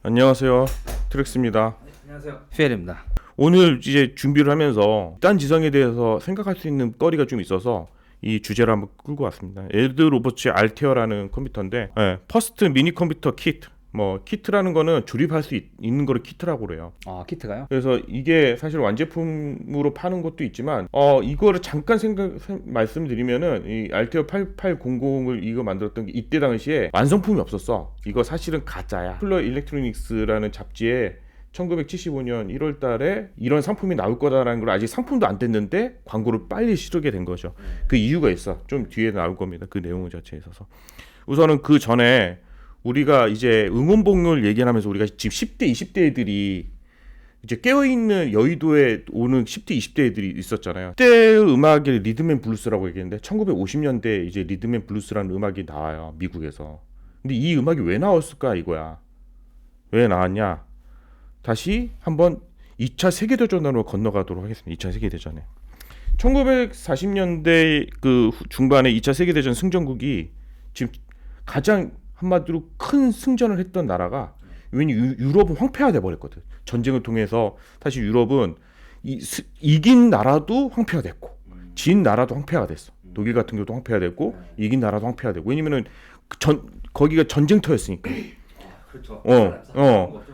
안녕하세요. 트렉스입니다. 안녕하세요. 휘엘입니다. 오늘 이제 준비를 하면서 딴 지성에 대해서 생각할 수 있는 거리가 좀 있어서 이 주제를 한번 끌고 왔습니다. 에드 로버츠 알테어라는 컴퓨터인데, 퍼스트 미니 컴퓨터 키트. 뭐 키트라는 거는 조립할 수 있는 거를 키트라고 그래요. 아, 키트가요? 그래서 이게 사실 완제품으로 파는 것도 있지만, 이거를 잠깐 말씀드리면은 이 알테어 8800을 이거 만들었던 게 이때 당시에 완성품이 없었어. 이거 사실은 가짜야. 쿨러 일렉트로닉스라는 잡지에 1975년 1월 달에 이런 상품이 나올 거다라는 걸 아직 상품도 안 됐는데 광고를 빨리 실으게 된 거죠. 그 이유가 있어. 좀 뒤에 나올 겁니다. 그 내용 자체에 있어서. 우선은 그 전에 우리가 이제 응원봉을 얘기하면서 우리가 지금 10대, 20대 애들이 이제 깨어있는 여의도에 오는 10대, 20대 애들이 있었잖아요. 그때 음악이 리듬앤 블루스라고 얘기했는데 1950년대 이제 리듬앤 블루스라는 음악이 나와요. 미국에서. 근데 이 음악이 왜 나왔을까 이거야. 왜 나왔냐? 다시 한번 2차 세계대전으로 건너가도록 하겠습니다. 2차 세계대전에. 1940년대 그 중반에 2차 세계대전 승전국이 지금 가장 한마디로 큰 승전을 했던 나라가, 왜냐 유럽은 황폐화돼 버렸거든. 전쟁을 통해서 사실 유럽은 이긴 나라도 황폐화 됐고 진 나라도 황폐화가 됐어. 독일 같은 경우도 황폐화 됐고 이긴 나라도 황폐화 되고, 왜냐면은 거기가 전쟁터였으니까. 그렇죠.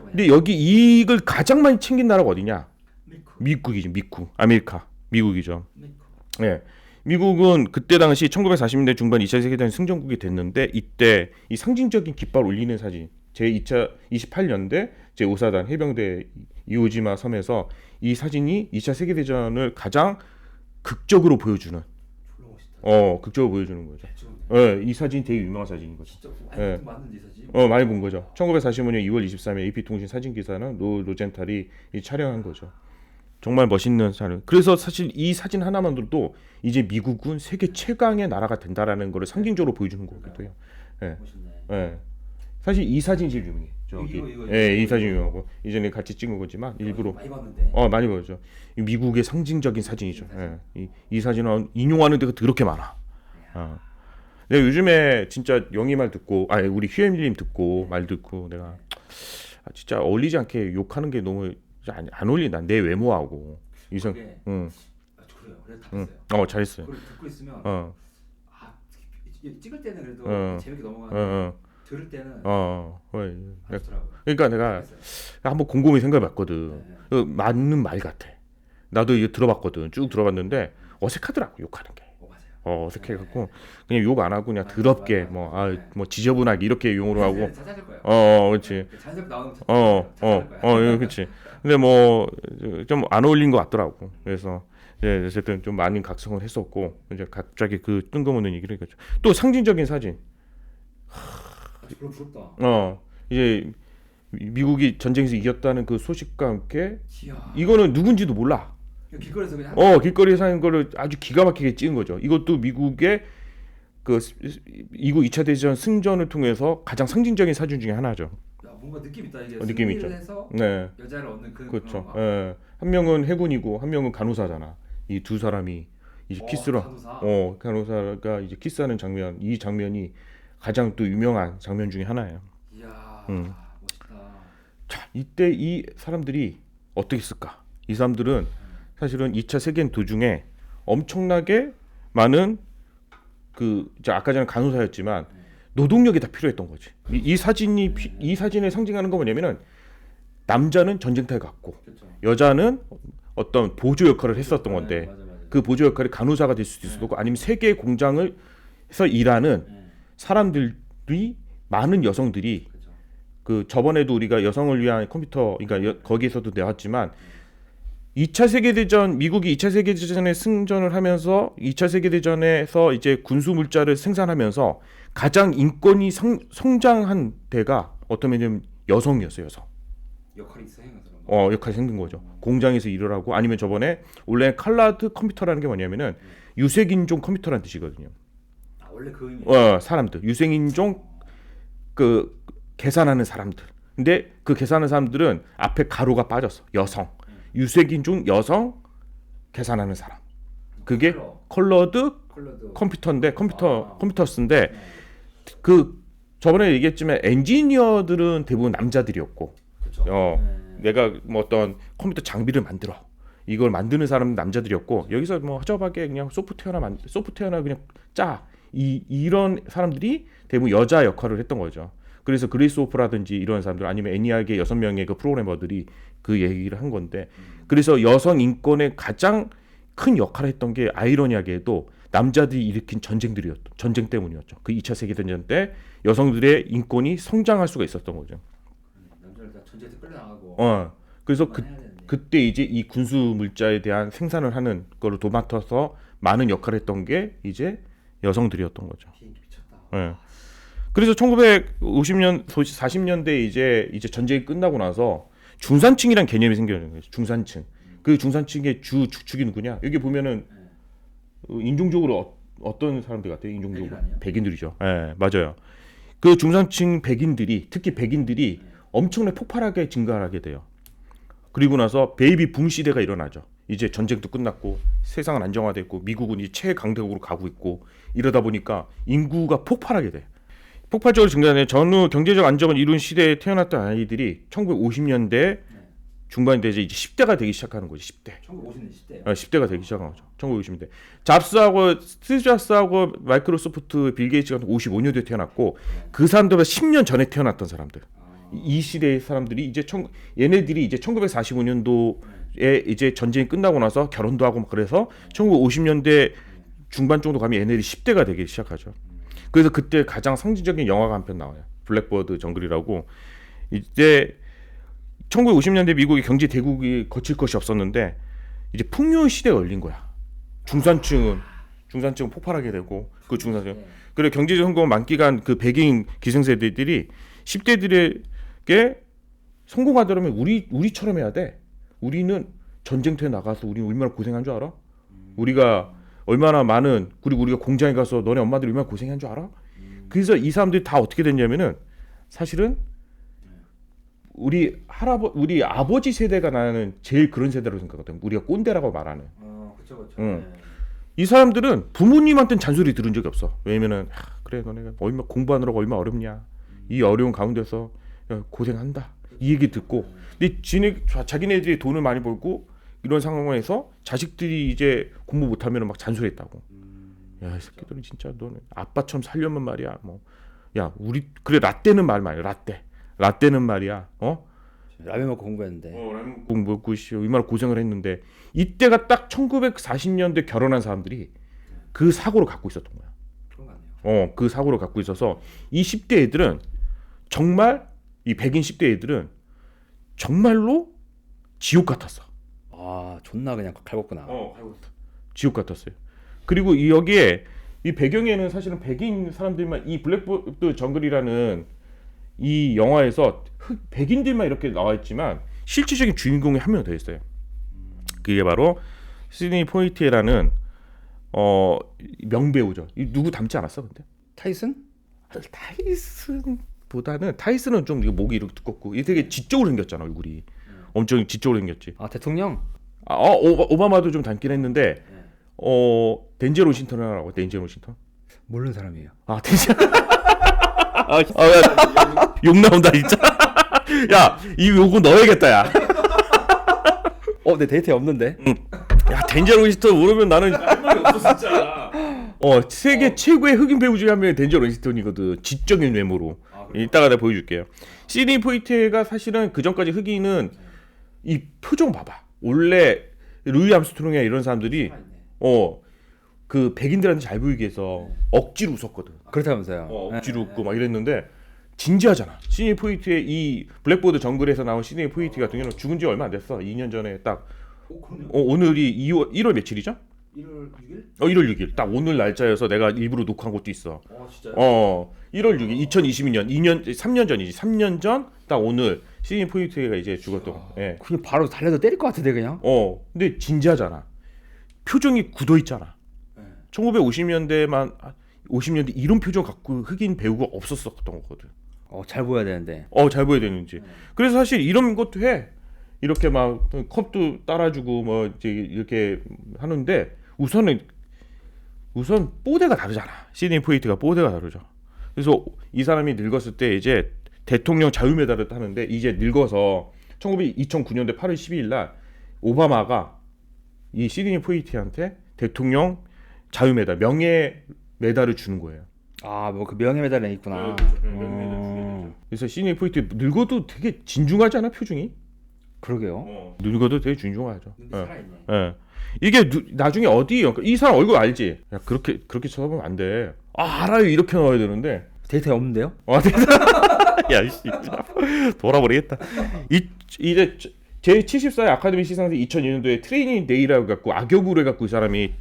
근데 여기 이익을 가장 많이 챙긴 나라가 어디냐? 미국이죠. 미국이죠. 예. 미국은 그때 당시 1940년대 중반 2차 세계대전 승전국이 됐는데, 이때 이 상징적인 깃발 올리는 사진, 제2차 28년대 제5사단 해병대 이오지마 섬에서 이 사진이 2차 세계대전을 가장 극적으로 보여주는, 극적으로 보여주는 거죠. 예, 이 사진 되게 유명한 사진인 거죠. 진짜 많은데 이 사진. 많이 본 거죠. 1945년 2월 23일 AP통신 사진 기사는 로젠탈이 촬영한 거죠. 정말 멋있는 사진. 그래서 사실 이 사진 하나만으로도 이제 미국은 세계 최강의 나라가 된다라는 걸 상징적으로 보여주는 거기도 해요. 예. 예. 사실 이 사진이 제일 유명해. 저기. 이 사진 유명하고 이전에 같이 찍은 거지만 일부러 많이 봤는데. 많이 보여줘. 미국의 상징적인 사진이죠. 예. 이 사진은 인용하는 데가 더럽게 많아. 내가 요즘에 진짜 영희 말 듣고, 우리 휘엠님 듣고 말 듣고 내가 진짜 어울리지 않게 욕하는 게 너무 안 어울린다. 내 외모하고 이성. 그래요. 그래서 다 응. 했어요. 잘했어요. 그걸 듣고 있으면 찍을 때는 그래도 재밌게 넘어가는데 들을 때는 안 좋더라고요. 그러니까 내가 한번 곰곰이 생각해봤거든. 맞는 말 같아. 나도 이거 들어봤거든. 쭉 들어봤는데 어색하더라고, 욕하는 게. 맞아요. 어색해갖고 그냥 욕 안 하고 그냥 더럽게 뭐 지저분하게 이렇게 용어로 하고. 찾아줄 거예요. 그렇지. 자연스럽게 나오는 찾아줄 거예요. 그렇지. 근데 뭐 좀 안 어울린 것 같더라고. 그래서 어쨌든 좀 많은 각성을 했었고, 이제 갑자기 그 뜬금없는 얘기를 했죠. 또 상징적인 사진. 부럽다. 이제 미국이 전쟁에서 이겼다는 그 소식과 함께, 이야. 이거는 누군지도 몰라. 길거리에서 그냥 길거리에 사는 거를 아주 기가 막히게 찍은 거죠. 이것도 미국의 그 미국 2차 대전 승전을 통해서 가장 상징적인 사진 중에 하나죠. 뭔가 느낌 있다. 이게 느낌 있죠. 해서 네. 여자를 얻는 그렇죠. 한 명은 해군이고 한 명은 간호사잖아. 이 두 사람이 이제 키스로, 간호사가 이제 키스하는 장면, 이 장면이 가장 또 유명한 장면 중에 하나예요. 이야, 멋있다. 자, 이때 이 사람들이 어떻게 했을까? 이 사람들은 사실은 2차 세계대전 도중에 엄청나게 많은 이제 아까 전에 간호사였지만 노동력이 다 필요했던 거지. 이 사진을 상징하는 거 뭐냐면은, 남자는 전쟁터에 갔고 여자는 어떤 보조 역할을 했었던 건데, 맞아. 그 보조 역할이 간호사가 될 수도 있었고, 아니면 세계 공장을 해서 일하는 사람들이, 많은 여성들이, 그 저번에도 우리가 여성을 위한 컴퓨터, 그러니까 거기에서도 나왔지만, 2차 세계대전, 미국이 2차 세계대전에 승전을 하면서 2차 세계대전에서 이제 군수 물자를 생산하면서 가장 인권이 성장한 데가 어떤 면이면 여성이었어요. 역할이 생겨서 역할이 생긴 거죠. 공장에서 일을 하고, 아니면 저번에 원래 칼라드 컴퓨터라는 게 뭐냐면은 유색인종 컴퓨터라는 뜻이거든요. 원래 그 의미. 사람들, 유색인종 그 계산하는 사람들. 근데 그 계산하는 사람들은 앞에 가로가 빠졌어. 여성. 유색인종 여성 계산하는 사람. 그게 컬러드 컴퓨터인데, 컴퓨터스인데, 그 저번에 얘기했지만 엔지니어들은 대부분 남자들이었고, 그렇죠. 내가 뭐 어떤 컴퓨터 장비를 만들어. 이걸 만드는 사람은 남자들이었고 여기서 뭐 허접하게 그냥 소프트웨어나 그냥 이런 사람들이 대부분 여자 역할을 했던 거죠. 그래서 그리스 오프라든지 이런 사람들 아니면 애니악의 6명의 그 프로그래머들이 그 얘기를 한 건데 그래서 여성 인권의 가장 큰 역할을 했던 게 아이러니하게도 남자들이 일으킨 전쟁 때문이었죠. 그 2차 세계대전 때 여성들의 인권이 성장할 수가 있었던 거죠. 남자를 다 전쟁에 끌려나가고. 그래서 그때 이제 이 군수 물자에 대한 생산을 하는 거를 도맡아서 많은 역할을 했던 게 이제 여성들이었던 거죠. 비행기 미쳤다. 예. 그래서 1950년, 40년대 이제 전쟁이 끝나고 나서 중산층이란 개념이 생겨나는 거예요. 중산층. 그 중산층의 주 축축이 누구냐? 여기 보면은 인종적으로 어떤 사람들 같아요? 인종적으로 백인들이죠. 예, 맞아요. 그 중산층 백인들이 특히 백인들이 엄청나게 폭발하게 증가하게 돼요. 그리고 나서 베이비 붐 시대가 일어나죠. 이제 전쟁도 끝났고 세상은 안정화됐고 미국은 이제 최강대국으로 가고 있고 이러다 보니까 인구가 폭발하게 돼. 폭발적으로 증가하는 전후 경제적 안정을 이룬 시대에 태어났던 아이들이 1950년대 중반인데 이제 10대가 되기 시작하는 거지. 10대. 1950년 10대요. 10대가 되기 시작한 거죠. 1950년대. 스티브 잡스하고 마이크로소프트 빌 게이츠 같은 55년도에 태어났고 그 사람들보다 10년 전에 태어났던 사람들. 이 시대의 사람들이 이제 얘네들이 이제 1945년도에 이제 전쟁이 끝나고 나서 결혼도 하고 막 그래서 1950년대 중반 정도 가면 얘네들이 10대가 되기 시작하죠. 그래서 그때 가장 상징적인 영화가 한 편 나와요. 블랙버드 정글이라고. 이제 1950년대 미국의 경제 대국이 거칠 것이 없었는데 이제 풍요 시대가 열린 거야. 중산층은 폭발하게 되고 그 중산층. 그래 경제적 성공을 만끽한 그 백인 기생세대들이 10대들에게 성공하려면 우리처럼 해야 돼. 우리는 전쟁터에 나가서 우리는 얼마나 고생한 줄 알아? 우리가 얼마나 많은 그리고 우리가 공장에 가서 너네 엄마들이 얼마나 고생한 줄 알아? 그래서 이 사람들이 다 어떻게 됐냐면은 사실은 우리 아버지 세대가 나는 제일 그런 세대라고 생각하거든. 우리가 꼰대라고 말하는. 그렇죠. 이 사람들은 부모님한테는 잔소리 들은 적이 없어. 왜냐면은 그래 너네가 얼마 공부하느라고 얼마 어렵냐. 이 어려운 가운데서 고생한다. 이 얘기 듣고 근데 자기네들이 돈을 많이 벌고 이런 상황에서 자식들이 이제 공부 못하면 막 잔소리했다고. 야, 이 새끼들은 진짜 너는 아빠처럼 살려면 말이야. 우리 그래 라떼는 말이야. 라떼는 말이야. 라면 먹고 공부했는데. 라면 공부했고 얼마나 고생을 했는데 이때가 딱 1940년대 결혼한 사람들이 그 사고를 갖고 있었던 거야. 그런 거 같네요. 그 사고를 갖고 있어서 이 10대 애들은 정말 이 백인 10대 애들은 정말로 지옥 같았어. 존나 그냥 갈궜구나. 지옥 같았어요. 그리고 여기에 이 배경에는 사실은 백인 사람들만 이 블랙버드 정글이라는 이 영화에서 백인들만 이렇게 나와 있지만 실질적인 주인공이 한 명 더 있어요. 그게 바로 시드니 포이티에라는 명배우죠. 누구 닮지 않았어 근데? 타이슨? 타이슨은 좀 목이 이렇게 두껍고 되게 지적으로 생겼잖아 얼굴이. 엄청 지적으로 생겼지. 대통령? 오바마도 좀 닮긴 했는데 덴젤 워싱턴을 알아? 덴젤 워싱턴? 모르는 사람이에요. 덴젤. 욕 나온다 진짜. 야, 요거 넣어야겠다 야. 내 데이터에 없는데. 야, 덴젤 워싱턴 모르면 나는 할 말이 없어 진짜. 세계 최고의 흑인 배우 중에 한 명이 덴젤 워싱턴이거든. 지적인 외모로. 이따가 내가 보여줄게요. 시드니 포이티에가 사실은 그 전까지 흑인은 이 표정 봐봐. 원래 루이 암스트롱이나 이런 사람들이 그 백인들한테 잘 보이기 위해서 억지로 웃었거든. 그렇다면서요. 억지로 웃고 막 이랬는데 진지하잖아. 시드니 포이티의 이 블랙보드 정글에서 나온 시드니 포이티 같은 경우는 죽은 지 얼마 안 됐어. 2년 전에 딱. 오늘이 1월 며칠이죠? 1월 6일? 1월 6일. 딱 오늘 날짜여서 내가 일부러 녹화한 것도 있어. 진짜요? 1월 6일 2022년 3년 전이지. 3년 전 딱 오늘 시드니 포이티가 이제 죽었던. 예. 그냥 바로 달려서 때릴 것 같은데 그냥. 근데 진지하잖아. 표정이 굳어 있잖아. 1950년대 이런 표정 갖고 흑인 배우가 없었었던 거거든. 잘 보여야 되는데. 잘 보여야 되는지. 그래서 사실 이런 것도 해. 이렇게 막 컵도 따라주고 뭐 이제 이렇게 하는데 우선 뽀대가 다르잖아. 시드니 포이티가 뽀대가 다르죠. 그래서 이 사람이 늙었을 때 이제 대통령 자유메달을 따는데 이제 늙어서 2009년도 8월 12일 날 오바마가 이 시드니 포이티한테 대통령 자유메달 명예 메달을 주는 거예요. 아, 뭐 그 명예 메달에 있구나. 그래서 시드니 포이티 늙어도 되게 진중하지 않아 표정이? 그러게요. 늙어도 되게 진중하죠. 근데 살아있네. 예. 이게 나중에 어디 이 사람 얼굴 알지? 야 그렇게 쳐다보면 안 돼. 아 알아요 이렇게 넣어야 되는데. 데이터에 없는데요? 야 진짜 돌아버리겠다. 이제 제 74회 아카데미 시상식 2002년도에 트레이닝 데이라고 갖고 악역으로 해갖고 이 사람이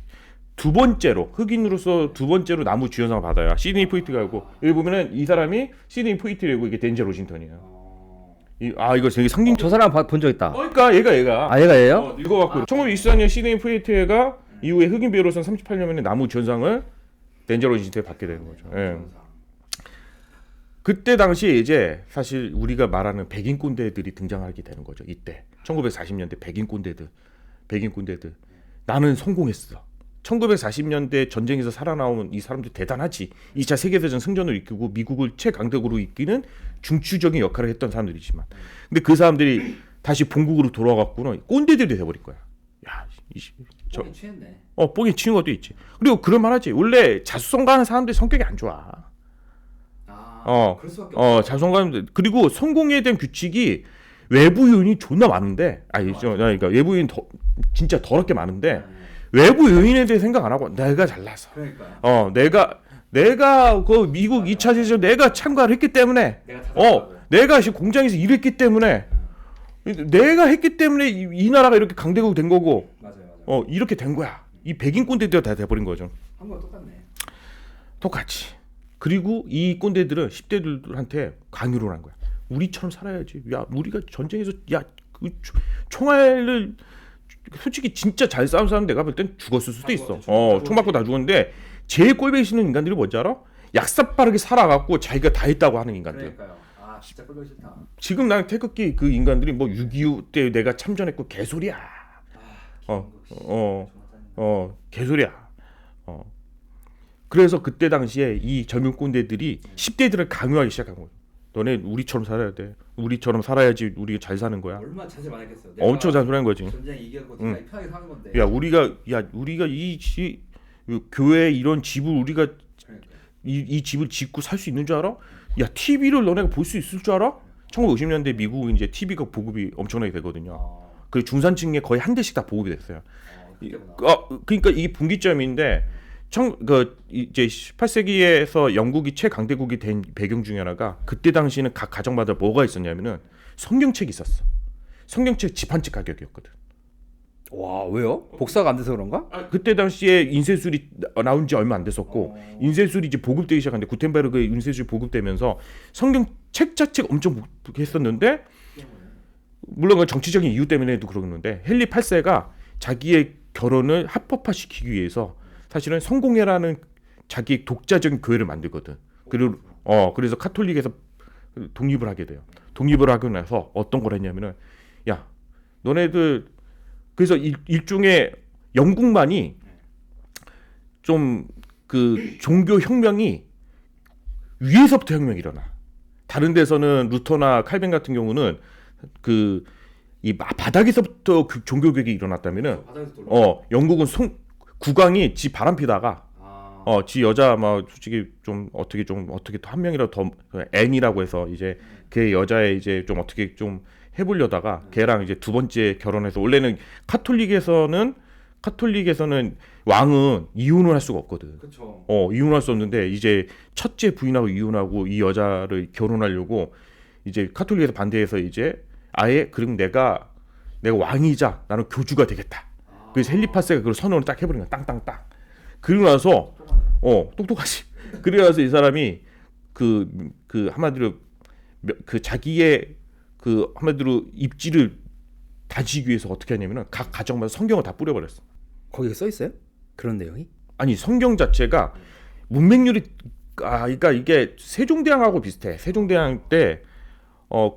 흑인으로서 두 번째로 나무 주연상을 받아요. 시드니 포이트가 하고 여기 보면은 이 사람이 시드니 포이트라고 이게 덴젤 워싱턴이에요. 이거 되게 상징. 저 사람 본 적 있다. 그러니까 얘가. 아, 얘가예요? 읽어갖고 1924년 시드니 포이트가 이후에 흑인 배우로서는 38년 만에 나무 주연상을 덴젤 워싱턴에 받게 되는 거죠. 예. 그때 당시에 이제 사실 우리가 말하는 백인 꼰대들이 등장하게 되는 거죠. 이때 1940년대 백인 꼰대들. 나는 성공했어. 1940년대 전쟁에서 살아나온 이 사람들 대단하지. 2차 세계대전 승전을 이끌고 미국을 최강대국으로 이끄는 중추적인 역할을 했던 사람들이지만, 근데 그 사람들이 다시 본국으로 돌아갔고는 꼰대들이 돼버릴 거야. 야, 뽕이 취했네. 뽕이 치는 것도 있지. 그리고 그럴 만하지. 원래 자수성가하는 사람들 성격이 안 좋아. 그럴 수밖에 없어. 자수성가하는. 그리고 성공에 대한 규칙이 외부 요인이 존나 많은데, 그러니까 외부 요인 진짜 더럽게 많은데. 외부 요인에 대해 생각 안 하고 내가 잘나서. 그러니까. 내가 그 미국 2차 세전 내가 참가를 했기 때문에. 내가 공장에서 일했기 때문에. 내가 했기 때문에 이 나라가 이렇게 강대국 된 거고. 맞아요. 이렇게 된 거야. 이 백인 꼰대들 다 돼버린 거죠. 한국과 똑같네. 똑같이. 그리고 이 꼰대들은 10대들한테 강요를 한 거야. 우리처럼 살아야지. 야, 우리가 전쟁에서 그 총알을 솔직히 진짜 잘 싸운 사람 내가 볼 땐 죽었을 수도 있어. 총 맞고 다 죽었는데 제일 꼴보기 싫은 인간들이 뭔지 알아? 약삭 빠르게 살아갖고 자기가 다 했다고 하는 인간들. 그러니까요. 진짜 꼴보기 싫다. 지금 나는 태극기 그 인간들이 뭐 6.25 때 내가 참전했고 개소리야. 개소리야. 그래서 그때 당시에 이 젊은 꼰대들이 10대들을 강요하기 시작한 거예요. 너네 우리처럼 살아야 돼. 우리처럼 살아야지 우리가 잘 사는 거야. 얼마나 자세 많이 했겠어. 엄청 잔소리한 거지. 전쟁 이겨고 네가 편하게 사는 건데. 우리가 이 교회 이런 집을 우리가 이 집을 짓고 살 수 있는 줄 알아? 야, TV를 너네가 볼 수 있을 줄 알아? 1950년대 미국은 이제 TV가 보급이 엄청나게 되거든요. 그 중산층에 거의 한 대씩 다 보급이 됐어요. 그러니까 이게 분기점인데 이제 18세기에서 영국이 최강대국이 된 배경 중에 하나가 그때 당시에는 각 가정마다 뭐가 있었냐면은 성경책이 있었어. 성경책 집 한 채 가격이었거든. 와, 왜요? 복사가 안 돼서 그런가? 그때 당시에 인쇄술이 나온 지 얼마 안 됐었고 인쇄술이 이제 보급되기 시작하는데 구텐베르그의 인쇄술이 보급되면서 성경책 자체가 엄청 했었는데 물론 그 정치적인 이유 때문에도 그러는데 헨리 8세가 자기의 결혼을 합법화시키기 위해서 사실은 성공회라는 자기 독자적인 교회를 만들거든. 그리고 그래서 카톨릭에서 독립을 하게 돼요. 독립을 하고 나서 어떤 걸 했냐면은 야, 너네들 그래서 일종의 영국만이 좀 그 종교 혁명이 위에서부터 혁명이 일어나. 다른 데서는 루터나 칼빈 같은 경우는 그 이 바닥에서부터 그 종교 개혁이 일어났다면은 영국은 국왕이 지 바람 피다가 지 여자 막 솔직히 좀 어떻게 또 한 명이라도 더 앤이라고 해서 이제 걔 여자애 이제 좀 어떻게 좀 해보려다가 걔랑 이제 두 번째 결혼해서 원래는 카톨릭에서는 왕은 이혼을 할 수가 없거든. 그렇죠. 이혼할 수 없는데 이제 첫째 부인하고 이혼하고 이 여자를 결혼하려고 이제 카톨릭에서 반대해서 이제 아예 그럼 내가 왕이자 나는 교주가 되겠다. 그래서 헨리 8세가 그걸 선언을 딱 해버린 거야. 땅땅땅. 그러고 나서 똑똑하지. 그래서 이 사람이 그 한마디로 그 자기의 그 한마디로 입지를 다지기 위해서 어떻게 하냐면은 각 가정마다 성경을 다 뿌려버렸어. 거기에 써 있어요? 그런 내용이? 아니 성경 자체가 문맹률이 그러니까 이게 세종대왕하고 비슷해. 세종대왕 때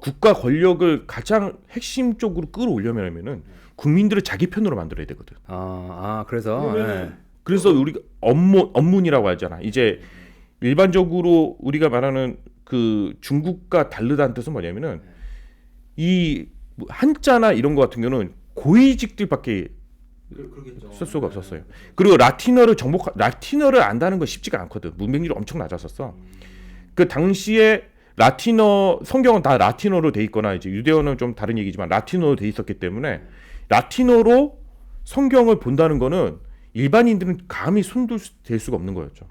국가 권력을 가장 핵심적으로 끌어올려면은 국민들을 자기 편으로 만들어야 되거든. 그래서 그래서 우리가 업문이라고 하잖아. 이제 일반적으로 우리가 말하는 그 중국과 다르다는 뜻은 뭐냐면은 이 한자나 이런 거 같은 경우는 고위직들밖에 그러겠죠. 쓸 수가 없었어요. 그리고 라틴어를 안다는 건 쉽지가 않거든. 문맹률이 엄청 낮았었어. 그 당시에 라틴어 성경은 다 라틴어로 돼 있거나 이제 유대어는 좀 다른 얘기지만 라틴어로 돼 있었기 때문에 라틴어로 성경을 본다는 거는 일반인들은 감히 손댈 수가 없는 거였죠.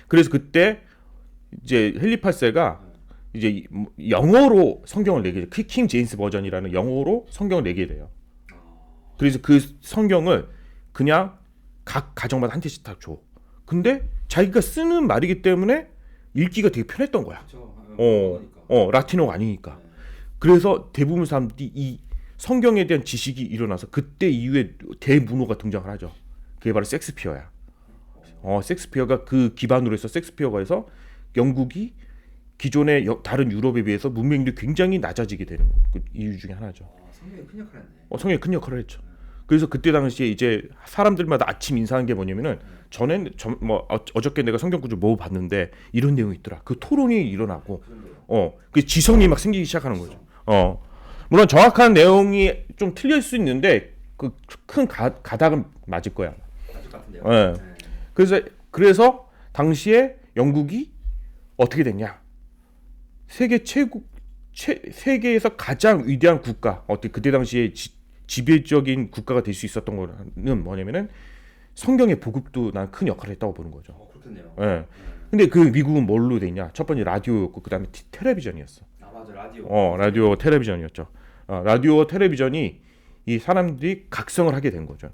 그래서 그때 이제 헨리 8세가 이제 영어로 성경을 내게 돼요. 킹 제임스 버전이라는 영어로 성경을 내게 돼요. 그래서 그 성경을 그냥 각 가정마다 한 개씩 다 줘. 근데 자기가 쓰는 말이기 때문에 읽기가 되게 편했던 거야. 라틴어가 아니니까. 그래서 대부분 사람들이 이 성경에 대한 지식이 일어나서 그때 이후에 대문호가 등장을 하죠. 그게 바로 섹스피어야. 섹스피어가 그 기반으로 해서 섹스피어가 해서 영국이 기존의 다른 유럽에 비해서 문맹률이 굉장히 낮아지게 되는 그 이유 중에 하나죠. 성경이 큰 역할을 했네. 성경이 큰 역할을 했죠. 그래서 그때 당시에 이제 사람들마다 아침 인사한 게 뭐냐면은 전엔 어저께 내가 성경 구절 뭐 봤는데 이런 내용이 있더라. 그 토론이 일어나고 그 지성이 막 생기기 시작하는 거죠. 물론 정확한 내용이 좀 틀릴 수 있는데 그 큰 가닥은 맞을 거야. 맞을 것 같은데요. 네. 그래서 당시에 영국이 어떻게 됐냐? 세계에서 가장 위대한 국가, 어떻게 그때 당시에 지배적인 국가가 될 수 있었던 거는 뭐냐면은 성경의 보급도 난 큰 역할을 했다고 보는 거죠. 그렇겠네요. 예. 근데 그 미국은 뭘로 됐냐? 첫 번째 라디오였고 그다음에 텔레비전이었어. 맞아, 라디오. 라디오 텔레비전이었죠. 라디오 텔레비전이 이 사람들이 각성을 하게 된 거죠.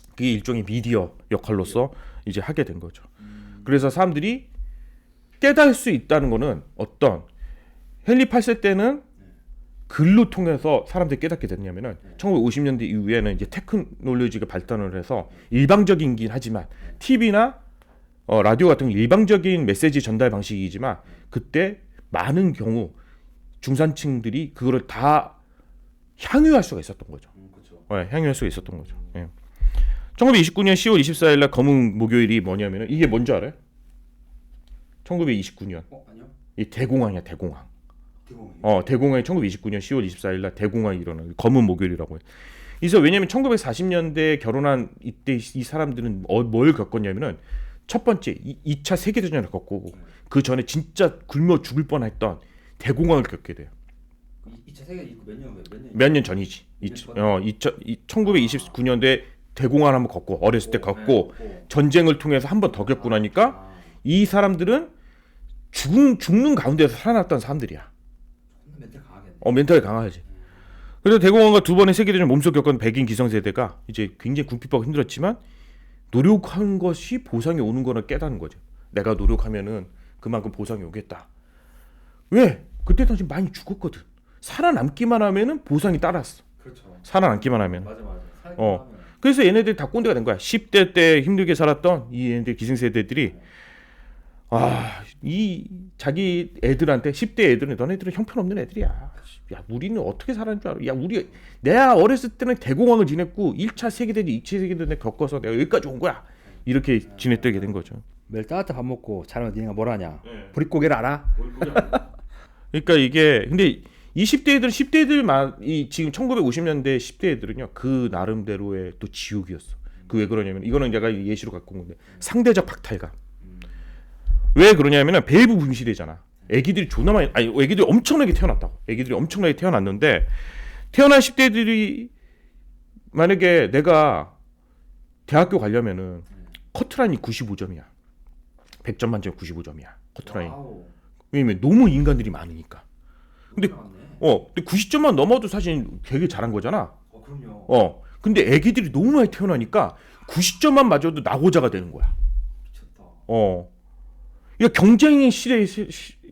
그게 일종의 미디어 역할로서 이제 하게 된 거죠. 그래서 사람들이 깨달을 수 있다는 거는 어떤 헨리 8세 때는 글로 통해서 사람들이 깨닫게 됐냐면은 1950년대 이후에는 이제 테크놀로지가 발전을 해서 일방적이긴 하지만 TV나 라디오 같은 일방적인 메시지 전달 방식이지만 그때 많은 경우 중산층들이 그거를 다 향유할 수가 있었던 거죠. 향유할 수가 있었던 거죠. 1929년 10월 24일 날 검은 목요일이 뭐냐면은 이게 뭔지 알아요? 1929년. 아니요. 이 대공황이야, 대공황. 대공황이요? 대공황이 1929년 10월 24일 날 대공황이 일어나요. 검은 목요일이라고 해요. 그래서 왜냐면 1940년대에 결혼한 이때 이 사람들은 뭘 겪었냐면은 첫 번째 2차 세계대전을 겪고 그 전에 진짜 굶어 죽을 뻔했던 대공황을 겪게 돼요. 2차 세계 몇 년 전이지. 1929년대 대공황을 한번 겪고 어렸을 때 겪고 전쟁을 통해서 한 번 더 겪고 나니까 이 사람들은 죽는 가운데서 살아났던 사람들이야. 멘탈 강하겠네. 멘탈이 강하지. 그래서 대공황과 두 번의 세계대전 몸소 겪은 백인 기성세대가 이제 굉장히 굶기고 힘들었지만 노력한 것이 보상이 오는 거를 깨닫는 거죠. 내가 노력하면은 그만큼 보상이 오겠다. 왜? 그때 당시 많이 죽었거든. 살아남기만 하면은 보상이 따랐어. 그렇죠. 살아남기만 하면. 맞아. 그래서 얘네들이 다 꼰대가 된 거야. 10대 때 힘들게 살았던 이 얘네들 기생세대들이 이 자기 애들한테 10대 애들은 너네들은 형편없는 애들이야. 야, 우리는 어떻게 살았는 줄 알아? 야, 내가 어렸을 때는 대공황을 지냈고 1차 세계대전, 2차 세계대전 겪어서 내가 여기까지 온 거야. 이렇게 지냈게 된 거죠. 매일 따뜻한 밥 먹고 자면 니네가 뭘 하냐? 보릿고개를 알아? 그러니까 이게 근데 20대 애들, 10대 애들만 지금 1950년대 10대 애들은요 그 나름대로의 또 지옥이었어. 그 왜 그러냐면 이거는 내가 예시로 갖고 온 건데 상대적 박탈감. 왜 그러냐면은 베이비 붐 시대잖아. 애기들이 애기들이 엄청나게 태어났다고. 애기들이 엄청나게 태어났는데 태어난 10대들이 만약에 내가 대학교 가려면은 커트라인이 95점이야. 100점 만점에 95점이야. 커트라인. 왜냐면 너무 인간들이 많으니까. 근데 90점만 넘어도 사실 되게 잘한 거잖아. 그럼요. 근데 애기들이 너무 많이 태어나니까 90점만 맞아도 낙오자가 되는 거야. 미쳤다. 이거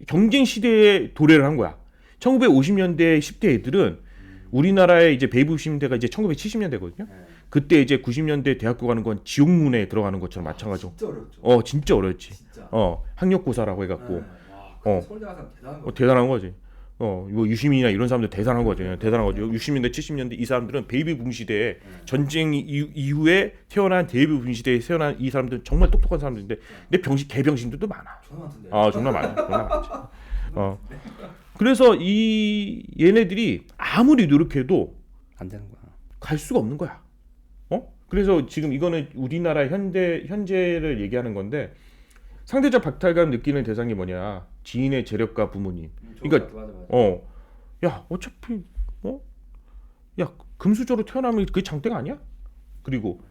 경쟁 시대에 도래를 한 거야. 1950년대 10대 애들은 우리나라의 이제 베이비 시대가 이제 1970년대거든요. 그때 이제 90년대 대학교 가는 건 지옥문에 들어가는 것처럼 마찬가지로. 진짜 어렵죠. 진짜 어렵지. 진짜. 학력고사라고 해갖고. 서울대 가서 대단한 거. 대단한 거지. 뭐 유시민이나 이런 사람들 대단한 거죠. 대단한 거죠. 60년대 70년대 이 사람들은 베이비 붐 시대에 전쟁 이후에 태어난 베이비 붐 시대에 태어난 이 사람들은 정말 똑똑한 사람들인데 근데 개병신들도 많아. 존나 많던데. 정말 많아. 정말 많지. 그래서 이 얘네들이 아무리 노력해도 안 되는 거야. 갈 수가 없는 거야. 그래서 지금 이거는 우리나라 현재를 얘기하는 건데 상대적 박탈감 느끼는 대상이 뭐냐? 지인의 재력가 부모님. 그러니까 맞아. 야 어차피 야 금수저로 태어나면 그게 장대가 아니야? 그리고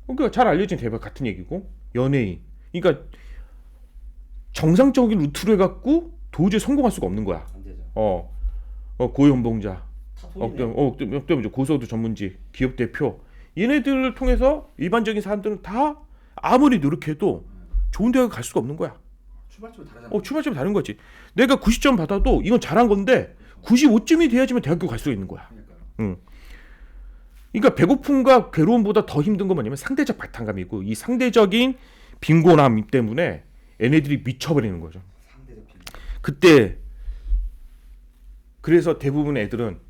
그러니까 잘 알려진 대박 같은 얘기고 연예인. 그러니까 정상적인 루트로 해갖고 도저히 성공할 수가 없는 거야. 안 되죠. 고연봉자. 다 돈이네. 때문에 고소득 전문직, 기업 대표 얘네들을 통해서 일반적인 사람들은 다 아무리 노력해도 좋은 대학을 갈 수가 없는 거야. 출발점이 다르잖아. 출발점이 다른 거지. 내가 90점 받아도 이건 잘한 건데 95점이 돼야지만 대학교 갈 수가 있는 거야. 그러니까요. 그러니까 배고픔과 괴로움보다 더 힘든 건 뭐냐면 상대적 바탕감이고 이 상대적인 빈곤함 때문에 얘네들이 미쳐버리는 거죠. 상대적 빈. 그때 그래서 대부분 애들은